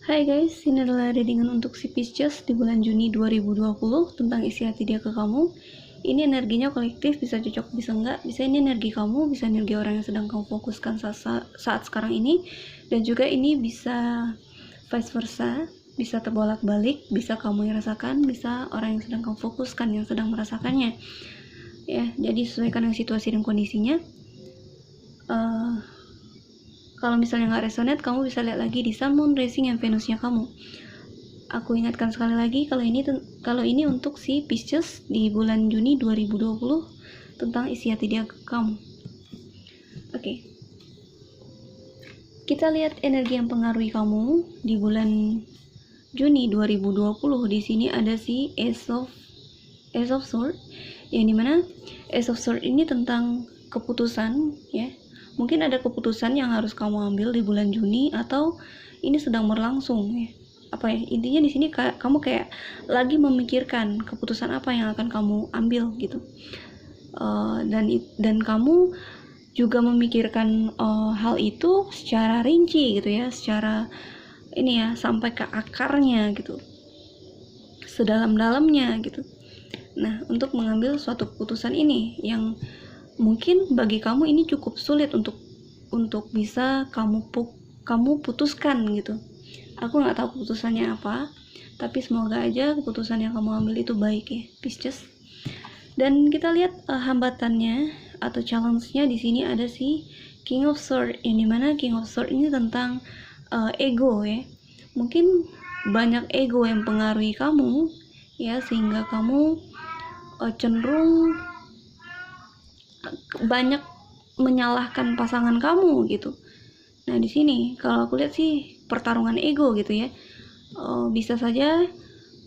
Hai guys, ini adalah readingan untuk si Pisces di bulan Juni 2020 tentang isi hati dia ke kamu. Ini energinya kolektif, bisa cocok, bisa enggak, bisa ini energi kamu, bisa energi orang yang sedang kamu fokuskan saat sekarang ini, dan juga ini bisa vice versa, bisa terbolak-balik, bisa kamu yang rasakan, bisa orang yang sedang kamu fokuskan yang sedang merasakannya. Ya, jadi sesuaikan dengan situasi dan kondisinya. Kalau misalnya nggak resonate, kamu bisa lihat lagi di Sun, Moon, Rising, and Venusnya kamu. Aku ingatkan sekali lagi, kalau ini untuk si Pisces di bulan Juni 2020 tentang isi hati dia ke kamu. Oke. Kita lihat energi yang pengaruhi kamu di bulan Juni 2020. Di sini ada si Ace of Swords, yang dimana Ace of Swords ini tentang keputusan, ya. Mungkin ada keputusan yang harus kamu ambil di bulan Juni, atau ini sedang berlangsung, ya. Intinya di sini kamu kayak lagi memikirkan keputusan apa yang akan kamu ambil gitu. Dan kamu juga memikirkan hal itu secara rinci gitu ya, secara ini ya, sampai ke akarnya gitu, sedalam-dalamnya gitu. Nah, untuk mengambil suatu keputusan ini yang mungkin bagi kamu ini cukup sulit untuk bisa kamu putuskan gitu. Aku nggak tahu keputusannya apa, tapi semoga aja keputusan yang kamu ambil itu baik ya, Pisces. Dan kita lihat hambatannya atau challenge-nya di sini ada si King of Swords, yang dimana King of Swords ini tentang ego ya. Mungkin banyak ego yang mempengaruhi kamu ya, sehingga kamu cenderung banyak menyalahkan pasangan kamu gitu. Nah, di sini kalau aku lihat sih pertarungan ego gitu ya. Bisa saja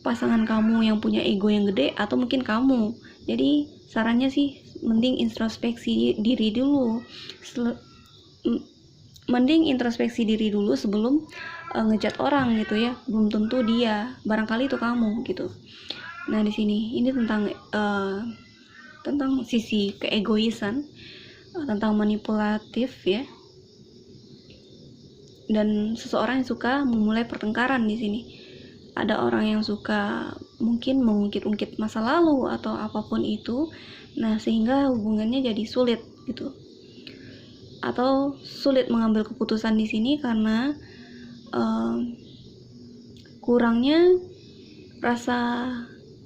pasangan kamu yang punya ego yang gede, atau mungkin kamu. Jadi sarannya sih mending introspeksi diri dulu. Sebelum ngejat orang gitu ya. Belum tentu dia, barangkali itu kamu gitu. Nah, di sini ini tentang sisi keegoisan, tentang manipulatif ya, dan seseorang yang suka memulai pertengkaran. Di sini ada orang yang suka mungkin mengungkit-ungkit masa lalu atau apapun itu, nah sehingga hubungannya jadi sulit gitu, atau sulit mengambil keputusan di sini karena kurangnya rasa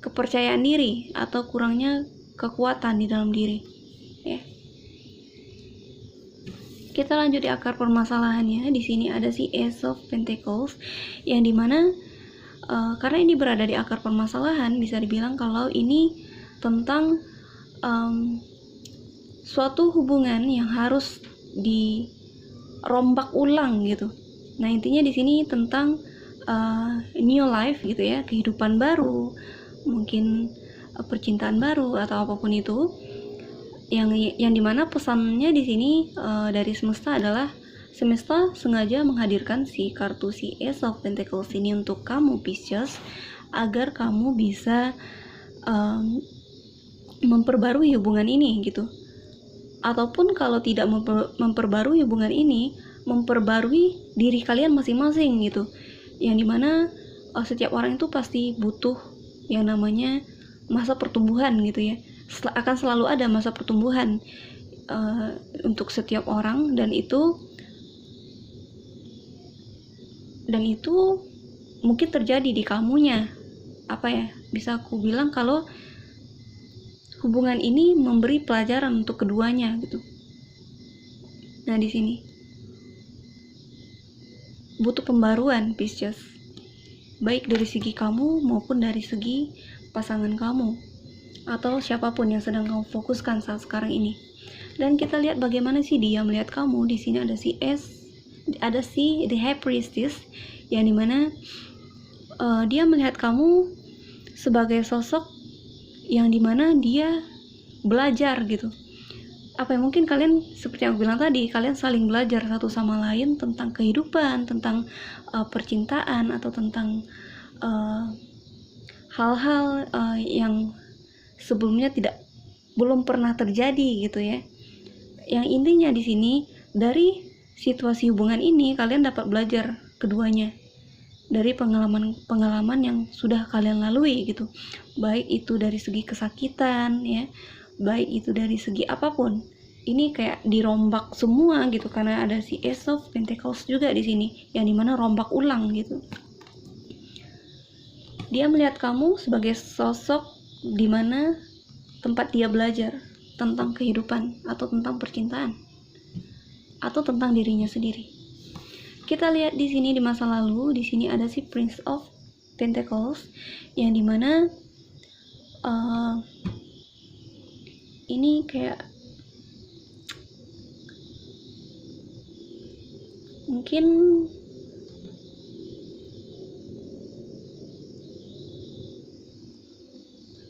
kepercayaan diri atau kurangnya kekuatan di dalam diri ya. Kita lanjut di akar permasalahannya. Di sini ada si Ace of Pentacles, yang dimana karena ini berada di akar permasalahan, bisa dibilang kalau ini tentang suatu hubungan yang harus dirombak ulang gitu. Nah, intinya di sini tentang new life gitu ya, kehidupan baru, mungkin percintaan baru atau apapun itu, yang dimana pesannya di sini dari semesta adalah semesta sengaja menghadirkan si kartu si Ace of Pentacles ini untuk kamu Pisces, agar kamu bisa memperbarui hubungan ini gitu. Ataupun kalau tidak memperbarui hubungan ini, memperbarui diri kalian masing-masing gitu. Yang dimana setiap orang itu pasti butuh yang namanya masa pertumbuhan gitu ya. Akan selalu ada masa pertumbuhan untuk setiap orang, dan itu mungkin terjadi di kamunya. Bisa aku bilang kalau hubungan ini memberi pelajaran untuk keduanya gitu. Nah, di sini butuh pembaruan Pisces, baik dari segi kamu maupun dari segi pasangan kamu atau siapapun yang sedang kamu fokuskan saat sekarang ini. Dan kita lihat bagaimana sih dia melihat kamu. Di sini ada si The High Priestess, yang dimana dia melihat kamu sebagai sosok yang dimana dia belajar gitu. Mungkin kalian, seperti yang aku bilang tadi, kalian saling belajar satu sama lain tentang kehidupan, tentang percintaan, atau tentang hal-hal yang sebelumnya belum pernah terjadi gitu ya. Yang intinya di sini, dari situasi hubungan ini kalian dapat belajar keduanya. dari pengalaman-pengalaman yang sudah kalian lalui gitu, baik itu dari segi kesakitan ya, baik itu dari segi apapun. Ini kayak dirombak semua gitu, karena ada si Ace of Pentacles juga di sini, yang dimana rombak ulang gitu. Dia melihat kamu sebagai sosok dimana tempat dia belajar tentang kehidupan atau tentang percintaan atau tentang dirinya sendiri. Kita lihat di sini di masa lalu, di sini ada si Prince of Pentacles yang dimana ini kayak mungkin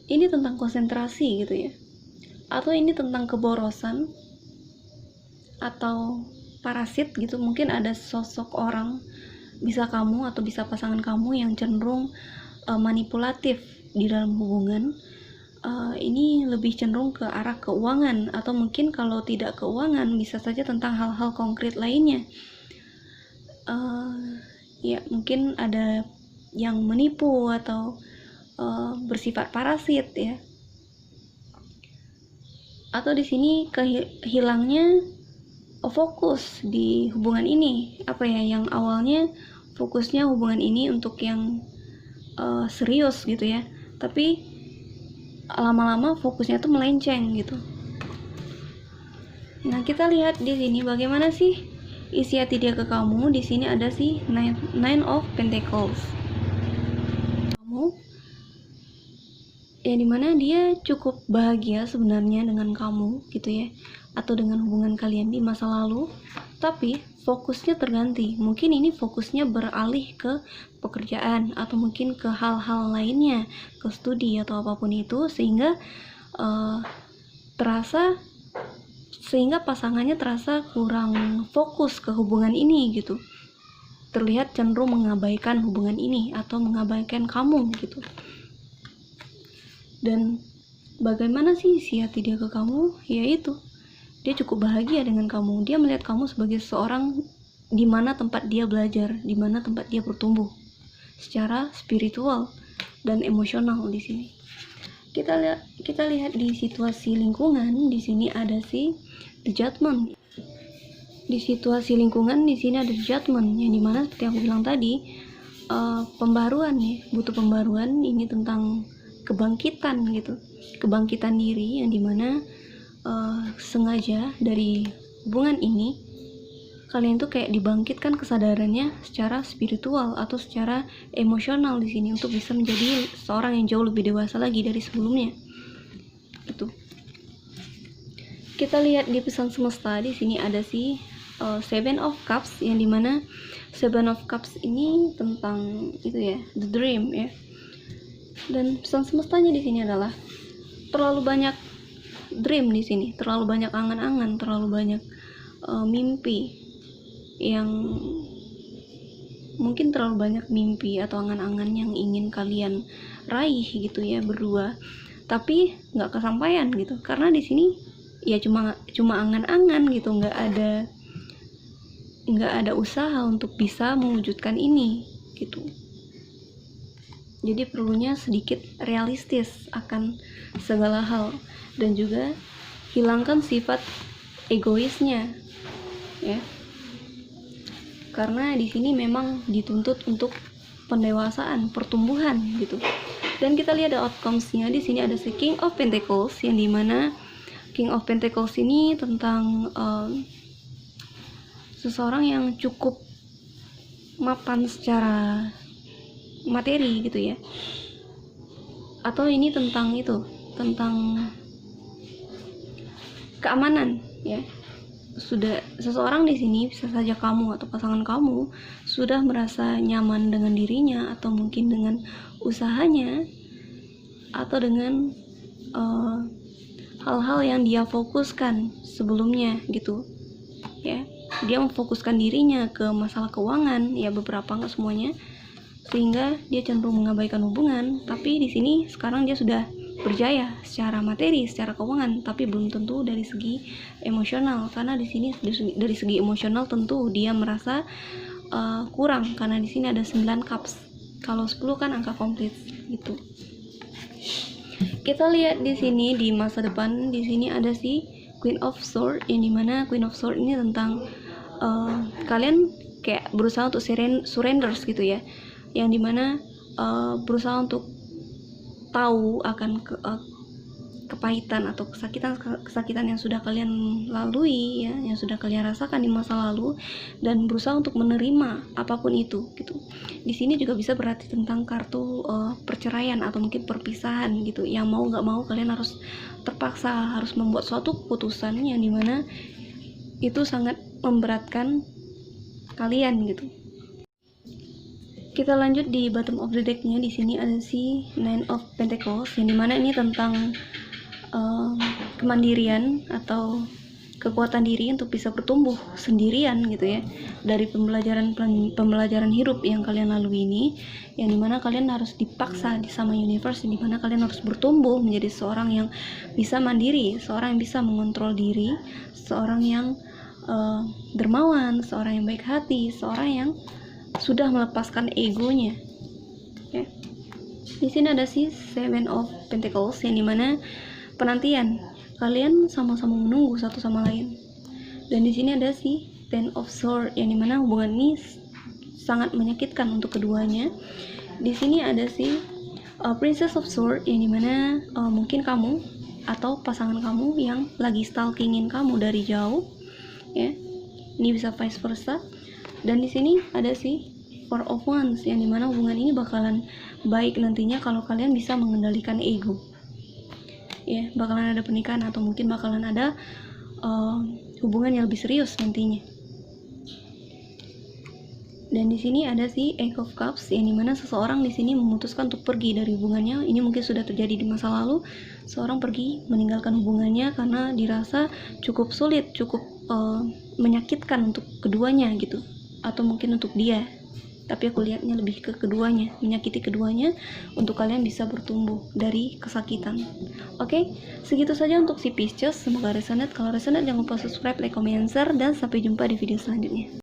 ini tentang konsentrasi gitu ya, atau ini tentang keborosan atau parasit gitu. Mungkin ada sosok orang, bisa kamu atau bisa pasangan kamu yang cenderung manipulatif di dalam hubungan. Ini lebih cenderung ke arah keuangan, atau mungkin kalau tidak keuangan bisa saja tentang hal-hal konkret lainnya. Ya mungkin ada yang menipu atau bersifat parasit ya. Atau di sini hilangnya fokus di hubungan ini, apa ya, yang awalnya fokusnya hubungan ini untuk yang serius gitu ya, tapi lama-lama fokusnya tuh melenceng gitu. Nah, kita lihat di sini bagaimana sih isi hati dia ke kamu. Di sini ada si Nine of Pentacles. Kamu ya, dimana dia cukup bahagia sebenarnya dengan kamu gitu ya, atau dengan hubungan kalian di masa lalu, tapi fokusnya terganti. Mungkin ini fokusnya beralih ke pekerjaan atau mungkin ke hal-hal lainnya, ke studi atau apapun itu, sehingga pasangannya terasa kurang fokus ke hubungan ini gitu. Terlihat cenderung mengabaikan hubungan ini atau mengabaikan kamu gitu. Dan bagaimana sih isi hati dia ke kamu? Yaitu dia cukup bahagia dengan kamu. Dia melihat kamu sebagai seorang di mana tempat dia belajar, di mana tempat dia bertumbuh secara spiritual dan emosional di sini. Kita lihat di situasi lingkungan. Di sini ada si The Judgment. Di situasi lingkungan di sini ada The Judgment, yang dimana seperti aku bilang tadi, pembaruan ya, butuh pembaruan. Ini tentang kebangkitan gitu, kebangkitan diri, yang dimana sengaja dari hubungan ini kalian tuh kayak dibangkitkan kesadarannya secara spiritual atau secara emosional di sini, untuk bisa menjadi seorang yang jauh lebih dewasa lagi dari sebelumnya. Itu. Kita lihat di pesan semesta. Di sini ada si Seven of Cups, yang dimana Seven of Cups ini tentang itu ya, the dream ya. Dan pesan semestanya di sini adalah terlalu banyak dream di sini, terlalu banyak angan-angan, terlalu banyak mimpi, yang mungkin terlalu banyak mimpi atau angan-angan yang ingin kalian raih gitu ya berdua, tapi nggak kesampaian gitu, karena di sini ya cuma angan-angan gitu, nggak ada usaha untuk bisa mewujudkan ini gitu. Jadi perlunya sedikit realistis akan segala hal, dan juga hilangkan sifat egoisnya ya, karena di sini memang dituntut untuk pendewasaan, pertumbuhan gitu. Dan kita lihat ada outcomes-nya. Di sini ada si King of Pentacles, yang dimana King of Pentacles ini tentang seseorang yang cukup mapan secara materi gitu ya, atau ini tentang keamanan ya. Sudah seseorang di sini, bisa saja kamu atau pasangan kamu, sudah merasa nyaman dengan dirinya, atau mungkin dengan usahanya, atau dengan hal-hal yang dia fokuskan sebelumnya gitu ya. Dia memfokuskan dirinya ke masalah keuangan ya, beberapa, nggak semuanya, sehingga dia cenderung mengabaikan hubungan. Tapi di sini sekarang dia sudah berjaya secara materi, secara keuangan, tapi belum tentu dari segi emosional, karena di sini dari segi emosional tentu dia merasa kurang karena di sini ada 9 cups. Kalau 10 kan angka komplit gitu. Kita lihat di sini di masa depan, di sini ada si Queen of Swords, yang dimana Queen of Swords ini tentang kalian kayak berusaha untuk surrender gitu ya, yang dimana berusaha untuk tahu akan kepahitan atau kesakitan yang sudah kalian lalui ya, yang sudah kalian rasakan di masa lalu, dan berusaha untuk menerima apapun itu gitu. Di sini juga bisa berarti tentang kartu perceraian atau mungkin perpisahan gitu, yang mau nggak mau kalian harus terpaksa harus membuat suatu keputusan yang dimana itu sangat memberatkan kalian gitu. Kita lanjut di bottom of the decknya. Di sini ada si Nine of Pentacles, yang dimana ini tentang kemandirian atau kekuatan diri untuk bisa bertumbuh sendirian gitu ya, dari pembelajaran hidup yang kalian lalui ini, yang dimana kalian harus dipaksa sama universe, yang dimana kalian harus bertumbuh menjadi seorang yang bisa mandiri, seorang yang bisa mengontrol diri, seorang yang dermawan, seorang yang baik hati, seorang yang sudah melepaskan egonya. Okay. Di sini ada si Seven of Pentacles, yang dimana penantian, kalian sama-sama menunggu satu sama lain. Dan di sini ada si Ten of Swords, yang dimana hubungan ini sangat menyakitkan untuk keduanya. Di sini ada si Princess of Swords, yang dimana mungkin kamu atau pasangan kamu yang lagi stalkingin kamu dari jauh ya. Ini bisa vice versa. Dan di sini ada si Four of Wands, yang dimana hubungan ini bakalan baik nantinya kalau kalian bisa mengendalikan ego ya, bakalan ada pernikahan atau mungkin bakalan ada hubungan yang lebih serius nantinya. Dan di sini ada si Eight of Cups, yang dimana seseorang di sini memutuskan untuk pergi dari hubungannya. Ini mungkin sudah terjadi di masa lalu, seorang pergi meninggalkan hubungannya karena dirasa cukup sulit, cukup menyakitkan untuk keduanya gitu, atau mungkin untuk dia. Tapi aku lihatnya lebih ke keduanya, menyakiti keduanya untuk kalian bisa bertumbuh dari kesakitan. Oke, segitu saja untuk si Pisces. Semoga resonate. Kalau resonate jangan lupa subscribe, like, comment, share, dan sampai jumpa di video selanjutnya.